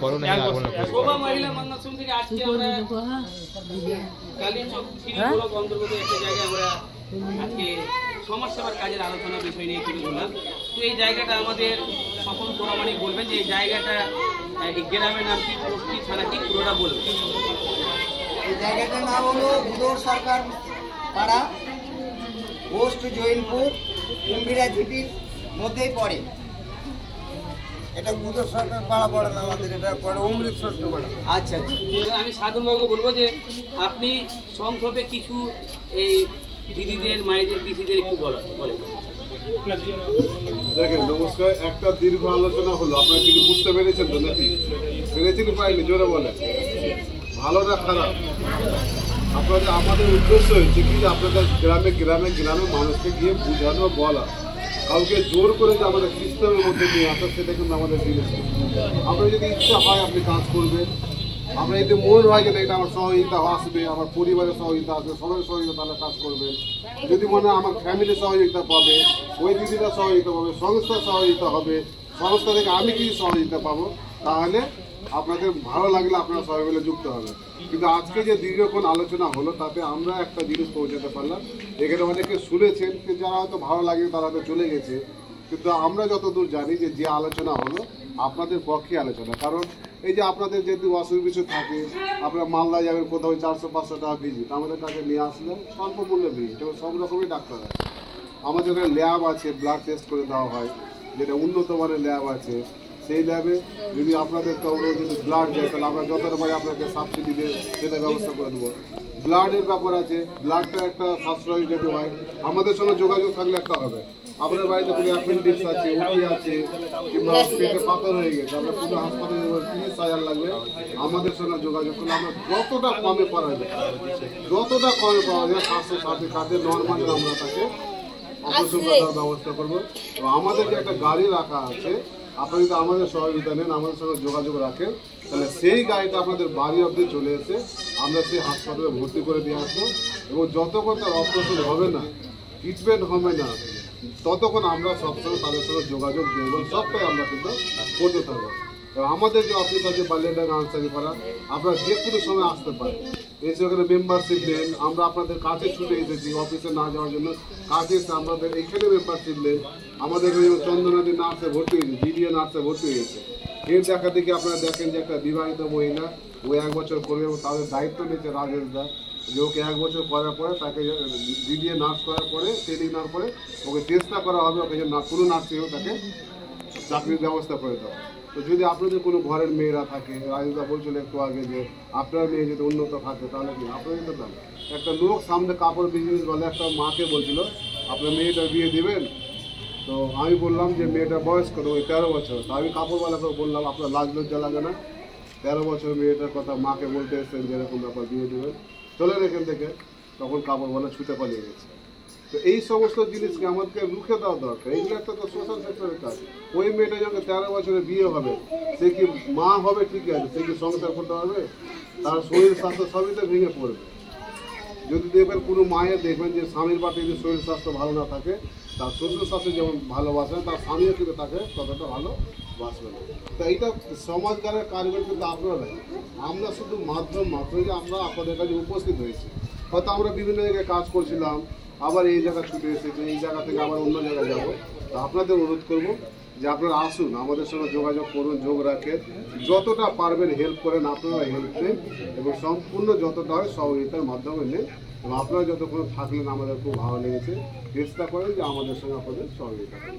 Corona শোভা মহিলা মন্নাশ্রম থেকে আজকে আমরা কালীচক শ্রীপুরক অন্তর্গত একটা জায়গায় আমরা আজকে সমাজসেবার কাজের আলোচনা বিষয় নিয়ে তুলে ধরলাম। তো এই জায়গাটা আমাদের সকল প্রমাণিক বলবেন যে এই জায়গাটা এই গ্রামের নাম কি, পোস্ট থানা কি, পুরোটা বলবেন। এই জায়গাটার নাম হলো বুদর সরকার পাড়া, পোস্ট জৈনপুর, কুম্বিরা ঝিটির মধ্যেই পড়ে। এটা বুদর সরকার পাড়া পড়ে না, আমাদের এটা পড়ে অমৃত ষষ্ঠ পাড়া। আচ্ছা, আমি সাধনবাবু বলবো যে আপনি সংক্ষেপে কিছু এই দিদিদের, মায়েদের, পিসিদের একটু বলেন। দেখেন, নমস্কার। একটা দীর্ঘ আলোচনা হলো, আপনারা কিছু বুঝতে পেরেছেন তো নাকি? পেরেছেন পাইনি? জোরে বলেন। ভালো না খারাপ? আপনাদের আমাদের উদ্দেশ্য হচ্ছে কি, আপনাদের গ্রামে গ্রামে গ্রামে মানুষকে গিয়ে বোঝানো, বলা। কাউকে জোর করে যে আমাদের সিস্টেমের মধ্যে নিয়ে আসা, সেটা কিন্তু আমাদের জিনিস। আপনার যদি ইচ্ছা হয় আপনি কাজ করবেন, আমরা যদি মনে হয় যে এটা আমার সহযোগিতা আসবে, আমার পরিবারের সহযোগিতা আসবে, সবাই সহযোগিতা, তাহলে কাজ করবেন। যদি মনে হয় আমার ফ্যামিলির সহযোগিতা পাবে, ওই দিদিরা সহযোগিতা পাবে, সংস্থার সহযোগিতা হবে, সংস্থা থেকে আমি কিছু সহযোগিতা পাবো, তাহলে আপনাদের ভালো লাগলে আপনারা সবাই মিলে যুক্ত হবেন। কিন্তু আজকে যে দীর্ঘক্ষণ আলোচনা হলো, তাতে আমরা একটা জিনিস পৌঁছাতে পারলাম। এখানে অনেকে শুনেছেন, যারা হয়তো ভালো লাগে তারা হয়তো চলে গেছে, কিন্তু আমরা যতদূর জানি যে আলোচনা হলো আপনাদের পক্ষে আলোচনা। কারণ এই যে আপনাদের যদি অসুখ বিসুখ থাকে, আপনারা মালদা যাবেন, কোথাও 400-500 টাকা ভিজিট, আমাদের কাছে নিয়ে আসলেন স্বল্প মূল্যে ভিজিট, এবং সব রকমই ডাক্তার আছে। আমাদের এখানে ল্যাব আছে, ব্লাড টেস্ট করে দেওয়া হয়, যেটা উন্নত মানের ল্যাব আছে। সেই ল্যাবে যদি আপনাদের কারো যদি ব্লাড যায়, তাহলে আমরা যতটা পারি আপনাকে সাবসিডি দিয়ে সেটা ব্যবস্থা করে দেবো। ব্লাডের ব্যাপার আছে, ব্লাডটা একটা সাশ্রয়ী যদি হয়, আমাদের সঙ্গে যোগাযোগ থাকলে একটা হবে। আপনার বাড়িতে কোনো অ্যাপেন্ডিক্স আছে, উটি আছে, কিংবা পেটে পাথর হয়ে গেছে, আমরা পুরো হাসপাতালে 30,000 লাগবে, আমাদের সঙ্গে যোগাযোগ করলে আমরা যতটা কমে পাওয়া যায়, যতটা কমে পাওয়া যায় 560 কার্ডে নর্মালি আমরা তাকে অপারেশন করার ব্যবস্থা করবো। তো আমাদের যে একটা গাড়ি রাখা আছে, আপনারা যদি আমাদের সহযোগিতা নেন, আমাদের সঙ্গে যোগাযোগ রাখেন, তাহলে সেই গাড়িটা আপনাদের বাড়ি অবধি চলে এসে আমরা সেই হাসপাতালে ভর্তি করে দিয়ে আসবো। এবং যতক্ষণ তার অপারেশন হবে না, ট্রিটমেন্ট হবে না, ততক্ষণ আমরা সবসময় তাদের সঙ্গে যোগাযোগ দেবো, সবটাই আমরা কিন্তু করতে থাকবো। আমাদের যে অফিস আছে বালিয়াডাঙ্গা আনসারি পাড়া, আপনারা যে কোনো সময় আসতে পারেন, এসে ওখানে মেম্বারশিপ নেন। আমরা আপনাদের কাছে ছুটে এসেছি অফিসে না যাওয়ার জন্য, কাছে এসে আমাদের এখানে মেম্বারশিপ নেন। আমাদের এখানে চন্দ্রনাথী নার্সে ভর্তি হয়েছে, বিডিও নার্সে ভর্তি হয়েছে। এর দেখা দেখি আপনারা দেখেন যে একটা বিবাহিত মহিলা, ও 1 বছর করবে, এবং তাদের দায়িত্ব নিয়েছে রাজেশদা, যে ওকে 1 বছর করার পরে তাকে বিডিও নার্স করার পরে, ট্রেনিং নেওয়ার পরে ওকে চেষ্টা করা হবে ওকে যে কোনো নার্সিংও তাকে চাকরির ব্যবস্থা করে দেওয়া। তো যদি আপনাদের কোনো ঘরের মেয়েরা থাকে, রাজেশদা বলছিল একটু আগে যে আপনার মেয়ে যদি উন্নত থাকে, তাহলে কি আপনাদের তো দেন। একটা লোক সামনে কাপড় বিজনেস বলে একটা মাকে বলছিল আপনার মেয়েটা বিয়ে দিবেন। তো আমি বললাম যে মেয়েটার বয়স কত, ওই 13 বছর। তো আমি কাপড়ওয়ালাকে বললাম আপনার লাজ লজ্জা লাগে না? 13 বছর মেয়েটার কথা মাকে বলতে এসেছেন যে এরকম ব্যাপার, বিয়ে দেবেন, চলেন এখান থেকে। তখন কাপড়ওয়ালা ছুটে পালিয়ে গেছে। তো এই সমস্ত জিনিসকে আমাদেরকে রুখে দেওয়া দরকার। এইগুলো একটা তো সোশ্যাল সেক্টরের কাজ। ওই মেয়েটা যখন 13 বছরে বিয়ে হবে, সে কি মা হবে ঠিকই আছে, সে কি সংসার করতে পারবে? তার শরীর স্বাস্থ্য সবই তো ভেঙে পড়বে। যদি দেখবেন কোনো মায়ের দেখবেন যে স্বামীর বাড়িতে যদি শরীর স্বাস্থ্য ভালো না থাকে, তার শ্বশুর শাশুড়ি যেমন ভালোবাসে, তার স্বামীও কিন্তু তাকে ততটা ভালোবাসবে না। তো এইটা সমাজগারের কারিগর কিন্তু আপনারাই। আমরা শুধু মাত্র যে আমরা আপনাদের কাছে উপস্থিত হয়েছি। হয়তো আমরা বিভিন্ন জায়গায় কাজ করছিলাম, আবার এই জায়গা ছুটে এসেছি, এই জায়গা থেকে আবার অন্য জায়গায় যাবো। তো আপনাদের অনুরোধ করব যে আপনারা আসুন, আমাদের সঙ্গে যোগাযোগ করুন, যোগ রাখেন, যতটা পারবেন হেল্প করেন, আপনারা হেল্প নেন, এবং সম্পূর্ণ যতটা হয় সহযোগিতার মাধ্যমে নেন। এবং আপনারা যতক্ষণ থাকলেন আমাদের খুব ভালো লেগেছে। চেষ্টা করেন যে আমাদের সঙ্গে আপনাদের সহযোগিতা করেন।